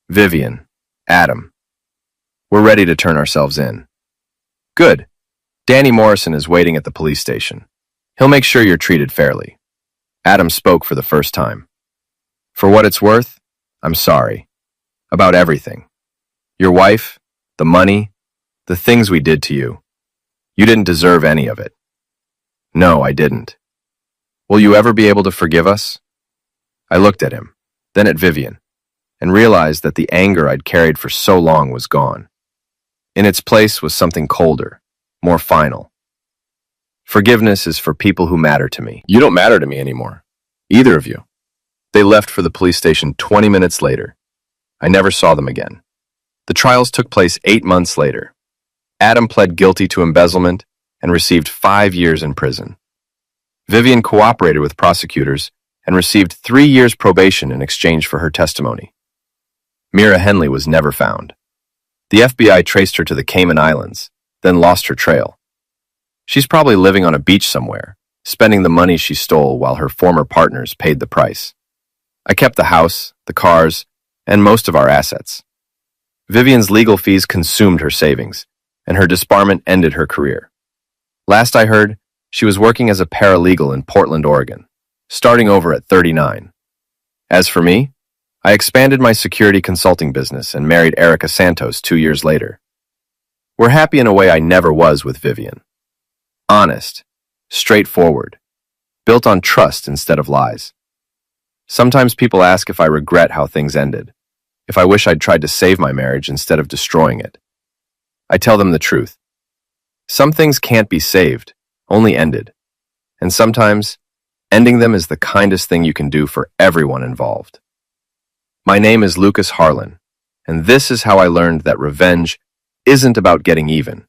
Vivian, Adam. We're ready to turn ourselves in. Good. Danny Morrison is waiting at the police station. He'll make sure you're treated fairly. Adam spoke for the first time. For what it's worth, I'm sorry. About everything. Your wife, the money, the things we did to you. You didn't deserve any of it. No, I didn't. Will you ever be able to forgive us? I looked at him, then at Vivian, and realized that the anger I'd carried for so long was gone. In its place was something colder, more final. Forgiveness is for people who matter to me. You don't matter to me anymore. Either of you. They left for the police station 20 minutes later. I never saw them again. The trials took place 8 months later. Adam pled guilty to embezzlement and received 5 years in prison. Vivian cooperated with prosecutors and received 3 years probation in exchange for her testimony. Mira Henley was never found. The FBI traced her to the Cayman Islands, then lost her trail. She's probably living on a beach somewhere, spending the money she stole while her former partners paid the price. I kept the house, the cars, and most of our assets. Vivian's legal fees consumed her savings, and her disbarment ended her career. Last I heard, she was working as a paralegal in Portland, Oregon, starting over at 39. As for me, I expanded my security consulting business and married Erica Santos 2 years later. We're happy in a way I never was with Vivian. Honest, straightforward, built on trust instead of lies. Sometimes people ask if I regret how things ended, if I wish I'd tried to save my marriage instead of destroying it. I tell them the truth. Some things can't be saved, only ended. And sometimes, ending them is the kindest thing you can do for everyone involved. My name is Lucas Harlan, and this is how I learned that revenge isn't about getting even.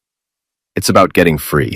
It's about getting free.